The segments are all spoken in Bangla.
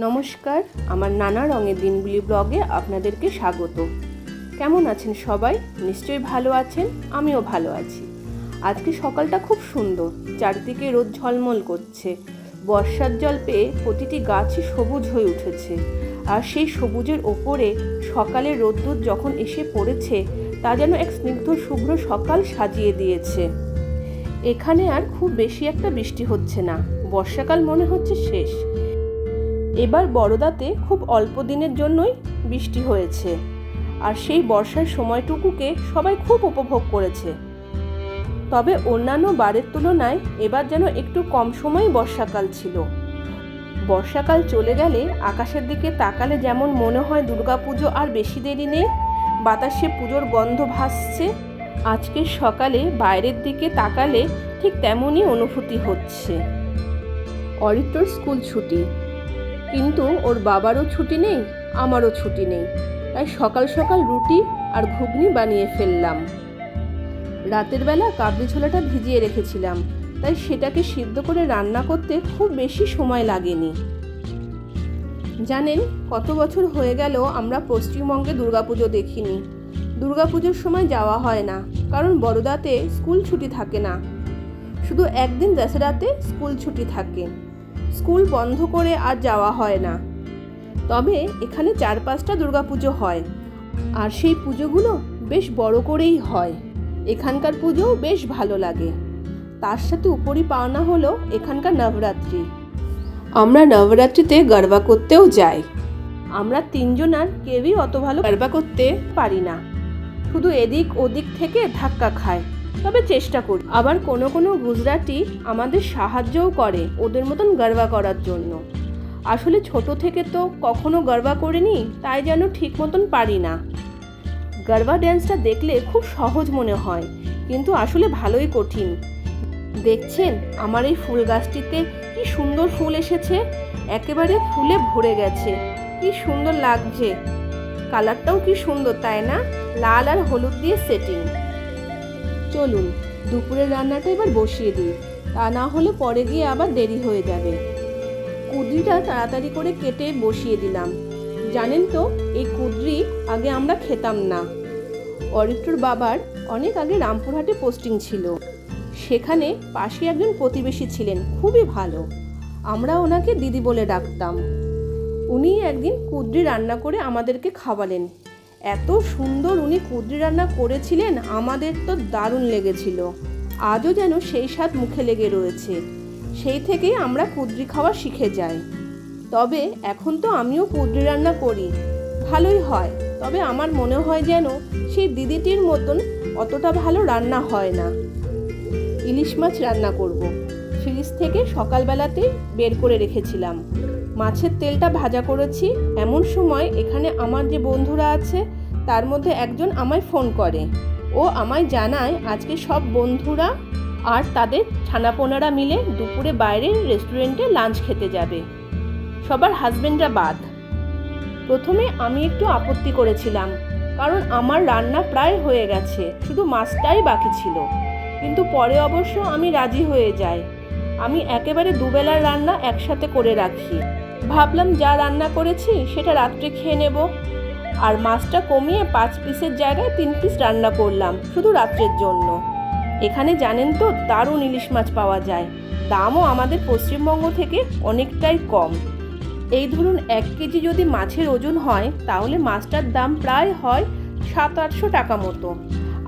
নমস্কার, আমার নানা রঙের দিনগুলি ব্লগে আপনাদেরকে স্বাগত। কেমন আছেন সবাই? নিশ্চয়ই ভালো আছেন, আমিও ভালো আছি। আজকে সকালটা খুব সুন্দর, চারদিকে রোদ ঝলমল করছে। বর্ষার জল পেয়ে প্রতিটি গাছই সবুজ হয়ে উঠেছে, আর সেই সবুজের ওপরে সকালের রোদ্দুর যখন এসে পড়েছে তা যেন এক স্নিগ্ধ শুভ্র সকাল সাজিয়ে দিয়েছে। এখানে আর খুব বেশি একটা বৃষ্টি হচ্ছে না, বর্ষাকাল মনে হচ্ছে শেষ। এবার বরোদাতে খুব অল্প দিনের জন্যই বৃষ্টি হয়েছে, আর সেই বর্ষার সময়টুকুকে সবাই খুব উপভোগ করেছে। তবে অন্যান্য বারের তুলনায় এবার যেন একটু কম সময় বর্ষাকাল ছিল। বর্ষাকাল চলে গেলে আকাশের দিকে তাকালে যেমন মনে হয় দুর্গাপুজো আর বেশি দেরি নেই, বাতাসে পুজোর গন্ধ ভাসছে। আজকের সকালে বাইরের দিকে তাকালে ঠিক তেমনই অনুভূতি হচ্ছে। অরিত্রর স্কুল ছুটি, কিন্তু ওর বাবারও ছুটি নেই, আমারও ছুটি নেই। তাই সকাল সকাল রুটি আর ঘুগনি বানিয়ে ফেললাম। রাতের বেলা কাবলি ছোলাটা ভিজিয়ে রেখেছিলাম, তাই সেটাকে সিদ্ধ করে রান্না করতে খুব বেশি সময় লাগেনি। জানেন, কত বছর হয়ে গেল আমরা পশ্চিমবঙ্গে দুর্গাপুজো দেখিনি। দুর্গাপুজোর সময় যাওয়া হয় না, কারণ বরোদাতে স্কুল ছুটি থাকে না। শুধু একদিন দশেরাতে স্কুল ছুটি থাকে। স্কুল বন্ধ করে আর যাওয়া হয় না। তবে এখানে 4-5টা দুর্গাপুজো হয়, আর সেই পুজোগুলো বেশ বড় করেই হয়। এখানকার পুজোও বেশ ভালো লাগে। তার সাথে উপরি পাওনা হলো এখানকার নবরাত্রি। আমরা নবরাত্রিতে গরবা করতেও যাই। আমরা 3 জন আর কেউই অত ভালো গরবা করতে পারি না, শুধু এদিক ওদিক থেকে ধাক্কা খায়। তবে চেষ্টা করি। আবার কোনো কোনো গুজরাটি আমাদের সাহায্যও করে ওদের মতন গরবা করার জন্য। আসলে ছোট থেকে তো কখনো গরবা করিনি, তাই যেন ঠিক মতন পারি না। গরবা ড্যান্সটা দেখলে খুব সহজ মনে হয়, কিন্তু আসলে ভালোই কঠিন। দেখছেন আমার এই ফুল গাছটিতে কি সুন্দর ফুল এসেছে, একেবারে ফুলে ভরে গেছে। কি সুন্দর লাগছে, কালারটাও কি সুন্দর, তাই না? লাল আর হলুদ দিয়ে সেটিং। চলুন দুপুরের রান্নাটা এবার বসিয়ে দিই, তা না হলে পরে গিয়ে আবার দেরি হয়ে যাবে। কুঁদরিটা তাড়াতাড়ি করে কেটে বসিয়ে দিলাম। জানেন তো, এই কুঁদরি আগে আমরা খেতাম না। অরিত্রর বাবার অনেক আগে রামপুরহাটে পোস্টিং ছিল। সেখানে পাশে একজন প্রতিবেশী ছিলেন, খুবই ভালো। আমরা ওনাকে দিদি বলে ডাকতাম। উনি একদিন কুঁদরি রান্না করে আমাদেরকে খাওয়ালেন। এত সুন্দর উনি কুঁদরি রান্না করেছিলেন, আমাদের তো দারুণ লেগেছিল। আজও যেন সেই স্বাদ মুখে লেগে রয়েছে। সেই থেকেই আমরা কুঁদরি খাওয়া শিখে যাই। তবে এখন তো আমিও কুঁদরি রান্না করি, ভালোই হয়। তবে আমার মনে হয় যেন সেই দিদিটির মতন অতটা ভালো রান্না হয় না। ইলিশ মাছ রান্না করব। ফ্রিজ থেকে সকালবেলাতেই বের করে রেখেছিলাম। মাছের তেলটা ভাজা করেছি। এমন সময় এখানে আমার যে বন্ধুরা আছে তার মধ্যে একজন আমায় ফোন করে। ও আমায় জানায় আজকে সব বন্ধুরা আর তাদের ছানাপোনারা মিলে দুপুরে বাইরে রেস্টুরেন্টে লাঞ্চ খেতে যাবে, সবার হাজবেন্ডরা বাদ। প্রথমে আমি একটু আপত্তি করেছিলাম, কারণ আমার রান্না প্রায় হয়ে গেছে, শুধু মাছটাই বাকি ছিল। কিন্তু পরে অবশ্য আমি রাজি হয়ে যাই। আমি একেবারে দুবেলার রান্না একসাথে করে রাখি। ভাবলাম যা রান্না করেছি সেটা রাত্রে খেয়ে নেব, আর মাছটা কমিয়ে 5 পিসের জায়গায় 3 পিস রান্না করলাম শুধু রাত্রের জন্য। এখানে জানেন তো দারুণ ইলিশ মাছ পাওয়া যায়, দামও আমাদের পশ্চিমবঙ্গ থেকে অনেকটাই কম। এই ধরুন 1 কেজি যদি মাছের ওজন হয় তাহলে মাছটার দাম প্রায় হয় 700-800 টাকা মতো,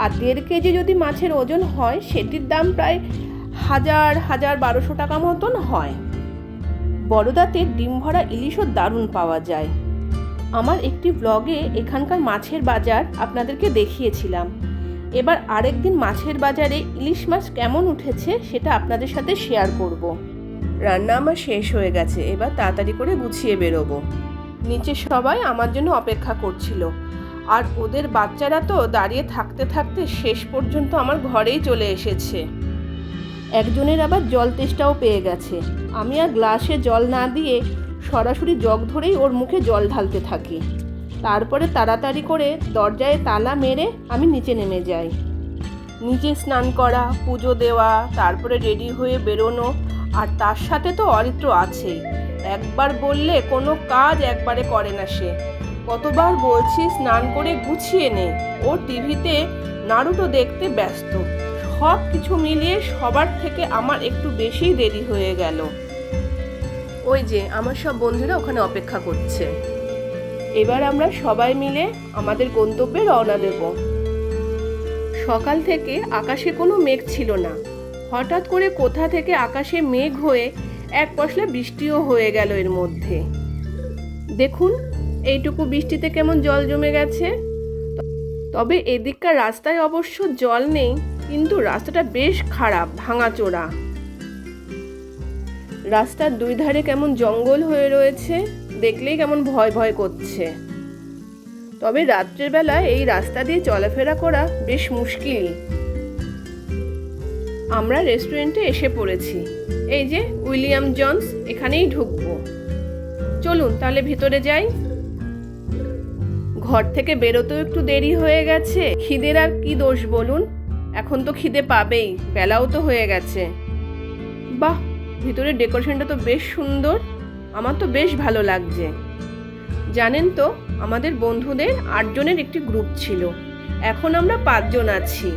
আর 1.5 কেজি যদি মাছের ওজন হয় সেটির দাম প্রায় 1000-1200 টাকা মতন হয়। বরোদাতে ডিম ভরা ইলিশও দারুণ পাওয়া যায়। আমার একটি ব্লগে এখানকার মাছের বাজার আপনাদেরকে দেখিয়েছিলাম। এবার আরেকদিন মাছের বাজারে ইলিশ মাছ কেমন উঠেছে সেটা আপনাদের সাথে শেয়ার করব। রান্না আমার শেষ হয়ে গেছে, এবার তাড়াতাড়ি করে গুছিয়ে বেরোবো। নিচে সবাই আমার জন্য অপেক্ষা করছিল, আর ওদের বাচ্চারা তো দাঁড়িয়ে থাকতে থাকতে শেষ পর্যন্ত আমার ঘরেই চলে এসেছে। একজনের আবার জল তেষ্টাও পেয়ে গেছে। আমি আর গ্লাসে জল না দিয়ে সরাসরি জগ ধরেই ওর মুখে জল ঢালতে থাকি। তারপরে তাড়াতাড়ি করে দরজায় তালা মেরে আমি নিচে নেমে যাই। নিচে স্নান করা, পুজো দেওয়া, তারপরে রেডি হয়ে বেরোনো, আর তার সাথে তো অরিত্র আছেই। একবার বললে কোনো কাজ একবারে করে না সে। কতবার বলছি স্নান করে গুছিয়ে নে, ও টিভিতে নারুটো দেখতে ব্যস্ত। সব কিছু মিলিয়ে সবার থেকে আমার একটু বেশি দেরি হয়ে গেল। ওই যে আমার সব বন্ধুরা ওখানে অপেক্ষা করছে। এবার আমরা সবাই মিলে আমাদের গন্তব্যে রওনা দেব। সকাল থেকে আকাশে কোনো মেঘ ছিল না। হঠাৎ করে কোথা থেকে আকাশে মেঘ হয়ে এক পশলা বৃষ্টিও হয়ে গেল এর মধ্যে। দেখুন এইটুকু বৃষ্টিতে কেমন জল জমে গেছে। তবে এদিককার রাস্তায় অবশ্য জল নেই, কিন্তু রাস্তাটা বেশ খারাপ, ভাঙাচোরা। রাস্তার দুই ধারে কেমন জঙ্গল হয়ে রয়েছে, দেখলেই কেমন ভয় ভয় করছে। তবে রাত্রের বেলা এই রাস্তা দিয়ে চলাফেরা করা বেশ মুশকিলই। আমরা রেস্টুরেন্টে এসে পড়েছি। এই যে উইলিয়াম জনস, এখানেই ঢুকবো। চলুন তাহলে ভিতরে যাই। ঘর থেকে বেরোতেও একটু দেরি হয়ে গেছে। খিদের আর কি দোষ বলুন, এখন তো খিদে পাবেই, বেলাও তো হয়ে গেছে। বাহ, ভিতরের ডেকোরেশনটা তো বেশ সুন্দর, আমার তো বেশ ভালো লাগছে। জানেন তো, আমাদের বন্ধুদের 8 জনের একটি গ্রুপ ছিল, এখন আমরা 5 জন আছি।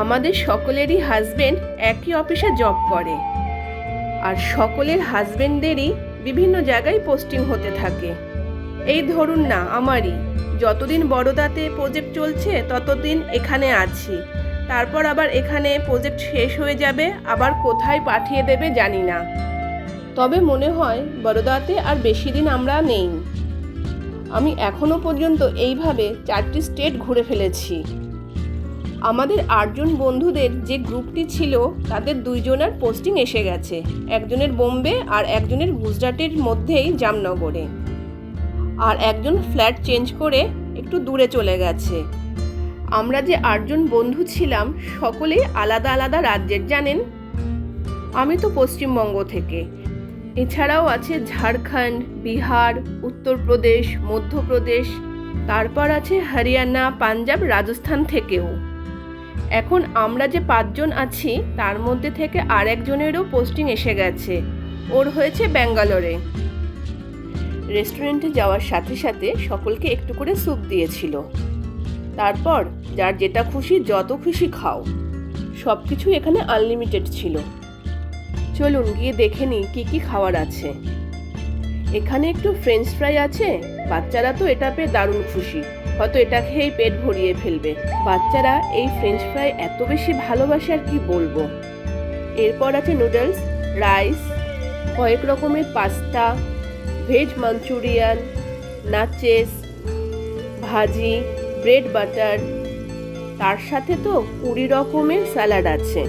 আমাদের সকলেরই হাজবেন্ড একই অফিসে জব করে, আর সকলের হাজবেন্ডদেরই বিভিন্ন জায়গায় পোস্টিং হতে থাকে। এই ধরুন না, আমারই যতদিন বড়দাতে প্রজেক্ট চলছে ততদিন এখানে আছি, তারপর আবার এখানে প্রজেক্ট শেষ হয়ে যাবে, আবার কোথায় পাঠিয়ে দেবে জানি না। তবে মনে হয় বড়দাতে আর বেশি দিন আমরা নেই। আমি এখনো পর্যন্ত এইভাবে 4টি স্টেট ঘুরে ফেলেছি। আমাদের 8 জন বন্ধুদের যে গ্রুপটি ছিল তাদের 2 জনের পোস্টিং এসে গেছে, একজনের বোম্বে আর একজনের গুজরাটের মধ্যেই জামনগরে, আর একজন ফ্ল্যাট চেঞ্জ করে একটু দূরে চলে গেছে। আমরা যে 8 জন বন্ধু ছিলাম সকলেই আলাদা আলাদা রাজ্যের, জানেন। আমি তো পশ্চিমবঙ্গ থেকে, এছাড়াও আছে ঝাড়খণ্ড, বিহার, উত্তরপ্রদেশ, মধ্যপ্রদেশ, তারপর আছে হরিয়ানা, পাঞ্জাব, রাজস্থান থেকেও। এখন আমরা যে 5 জন আছি তার মধ্যে থেকে আর একজনেরও পোস্টিং এসে গেছে, ওর হয়েছে ব্যাঙ্গালোরে। রেস্টুরেন্টে যাওয়ার সাথে সাথে সকলকে একটু করে স্যুপ দিয়েছিল। তারপর যার যেটা খুশি যত খুশি খাও, সব কিছু এখানে আনলিমিটেড ছিল। চলুন গিয়ে দেখে নিই কী কী খাবার আছে। এখানে একটু ফ্রেঞ্চ ফ্রাই আছে, বাচ্চারা তো এটা পেয়ে দারুণ খুশি, হয়তো এটা খেয়েই পেট ভরিয়ে ফেলবে। বাচ্চারা এই ফ্রেঞ্চ ফ্রাই এত বেশি ভালোবাসে আর কি বলবো। এরপর আছে নুডলস, রাইস, কয়েক রকমের পাস্তা, ভেজ মাঞ্চুরিয়ান, নাচেস, ভাজি, ব্রেড বাটার, তার সাথে তো 20 রকমের স্যালাড আছে।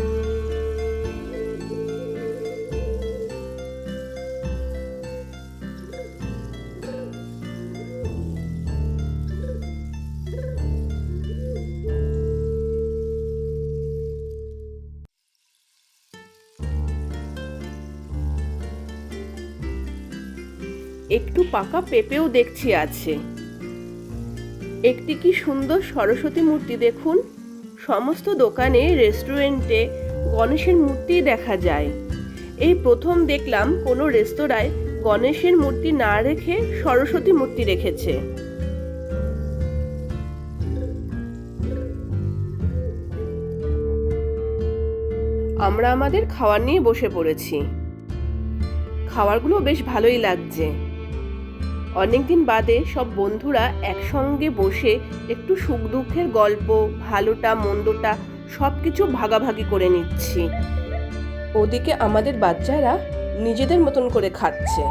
একটু পাকা পেঁপেও দেখছি আছে। একটি কি সুন্দর সরস্বতী মূর্তি দেখুন। সমস্ত দোকানে, রেস্টুরেন্টে গণেশের মূর্তি দেখা যায়। এই প্রথম দেখলাম কোনো রেস্তোরাঁয় গণেশের মূর্তি না রেখে সরস্বতী মূর্তি রেখেছে। আমরা আমাদের খাবার নিয়ে বসে পড়েছি। খাবারগুলো বেশ ভালোই লাগছে। অনেকদিন বাদে সব বন্ধুরা একসঙ্গে বসে একটু সুখ দুঃখের গল্প, ভালোটা মন্দটা সব কিছু ভাগাভাগি করে নিচ্ছি। ওদিকে আমাদের বাচ্চারা নিজেদের মতন করে খাচ্ছে।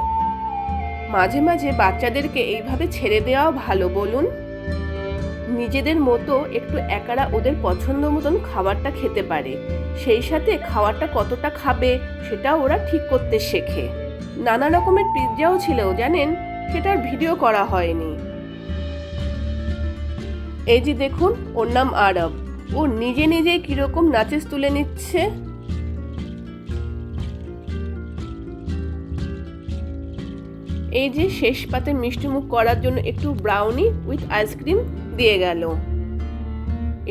মাঝে মাঝে বাচ্চাদেরকে এইভাবে ছেড়ে দেওয়াও ভালো, বলুন। নিজেদের মতো একটু একারা ওদের পছন্দ মতন খাবারটা খেতে পারে, সেই সাথে খাবারটা কতটা খাবে সেটাও ওরা ঠিক করতে শেখে। নানা রকমের পিৎজাও ছিল, জানেন, সেটার ভিডিও করা হয়নি। এই যে দেখুন, ওর নাম আরব, ও নিজে নিজেই কিরকম নাচেস তুলে নিচ্ছে। এই যে শেষ পাতে মিষ্টি মুখ করার জন্য একটু ব্রাউনি উইথ আইসক্রিম দিয়ে গেল,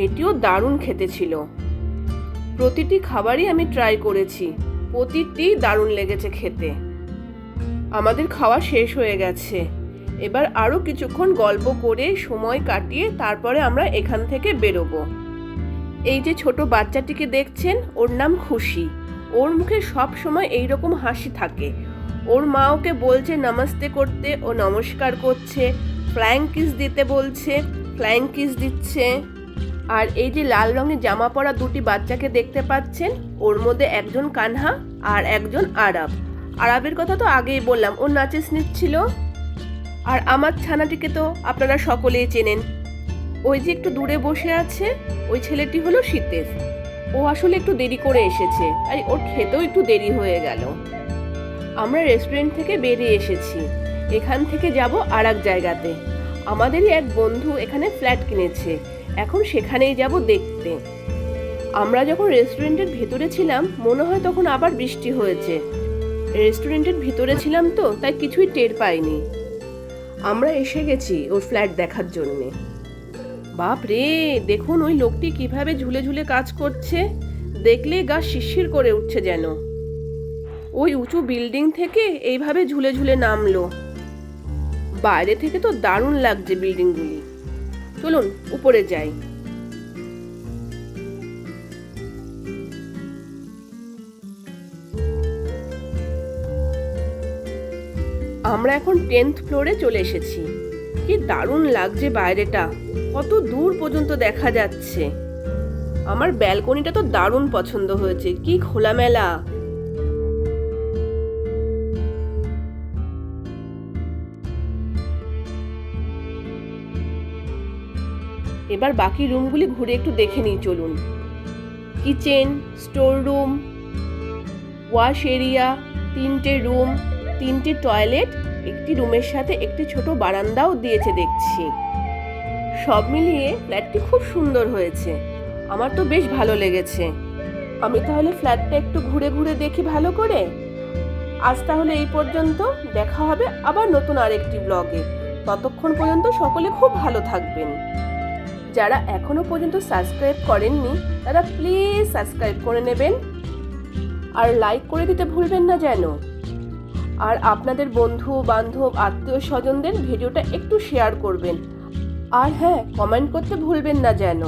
এটিও দারুণ খেতে ছিল। প্রতিটি খাবারই আমি ট্রাই করেছি, প্রতিটি দারুণ লেগেছে খেতে। আমাদের খাওয়া শেষ হয়ে গেছে। এবার আরও কিছুক্ষণ গল্প করে সময় কাটিয়ে তারপরে আমরা এখান থেকে বেরোবো। এই যে ছোট বাচ্চাটিকে দেখছেন, ওর নাম খুশি। ওর মুখে সব সময় এইরকম হাসি থাকে। ওর মা ওকে বলছে নমস্তে করতে, ও নমস্কার করছে। ফ্লাইং কিস দিতে বলছে, ফ্লাইং কিস দিচ্ছে। আর এই যে লাল রঙের জামা পরা দুটি বাচ্চাকে দেখতে পাচ্ছেন, ওর মধ্যে একজন কানহা আর একজন আরাব। আরাবের কথা তো আগেই বললাম, ও নাচেস নিচ্ছিল। আর আমার ছানাটিকে তো আপনারা সকলেই চেনেন। ওই যে একটু দূরে বসে আছে, ওই ছেলেটি হলো শীতেশ। ও আসলে একটু দেরি করে এসেছে, আর ওর খেতেও একটু দেরি হয়ে গেল। আমরা রেস্টুরেন্ট থেকে বেরিয়ে এসেছি। এখান থেকে যাব আর এক জায়গাতে। আমাদেরই এক বন্ধু এখানে ফ্ল্যাট কিনেছে, এখন সেখানেই যাব দেখতে। আমরা যখন রেস্টুরেন্টের ভেতরে ছিলাম, মনে হয় তখন আবার বৃষ্টি হয়েছে। রেস্টুরেন্টের ভিতরে ছিলাম তো, তাই কিছুই টের পাইনি। আমরা এসে গেছি ওর ফ্ল্যাট দেখার জন্যে। বাপ রে, দেখুন ওই লোকটি কিভাবে ঝুলে ঝুলে কাজ করছে। দেখলে গা শিরশির করে উঠছে যেন। ওই উঁচু বিল্ডিং থেকে এইভাবে ঝুলে ঝুলে নামলো। বাইরে থেকে তো দারুণ লাগছে বিল্ডিংগুলি। চলুন উপরে যাই। আমরা এখন 10th ফ্লোরে চলে এসেছি। কি দারুণ লাগছে বাইরেটা, কত দূর পর্যন্ত দেখা যাচ্ছে। আমার ব্যালকনিটা তো দারুণ পছন্দ হয়েছে, কি খোলামেলা। এবার বাকি রুমগুলি ঘুরে একটু দেখে নিই, চলুন। Kitchen, store room, wash area, 3টে রুম, 3টে টয়লেট, একটি রুমের সাথে একটি ছোট বারান্দাও দিয়েছে দেখছি। সব মিলিয়ে ফ্ল্যাটটি খুব সুন্দর হয়েছে। আমার তো বেশ ভালো লেগেছে। আমি তাহলে ফ্ল্যাটটা একটু ঘুরে ঘুরে দেখি ভালো করে। আজ তাহলে এই পর্যন্ত, দেখা হবে আবার নতুন আরেকটি ব্লগে। ততক্ষণ পর্যন্ত সকলে খুব ভালো থাকবেন। যারা এখনো পর্যন্ত সাবস্ক্রাইব করেননি, তারা প্লিজ সাবস্ক্রাইব করে নেবেন আর লাইক করে দিতে ভুলবেন না যেন। আর আপনাদের বন্ধু বান্ধব আত্মীয় স্বজনদের ভিডিওটা একটু শেয়ার করবেন। আর হ্যাঁ, কমেন্ট করতে ভুলবেন না যেন।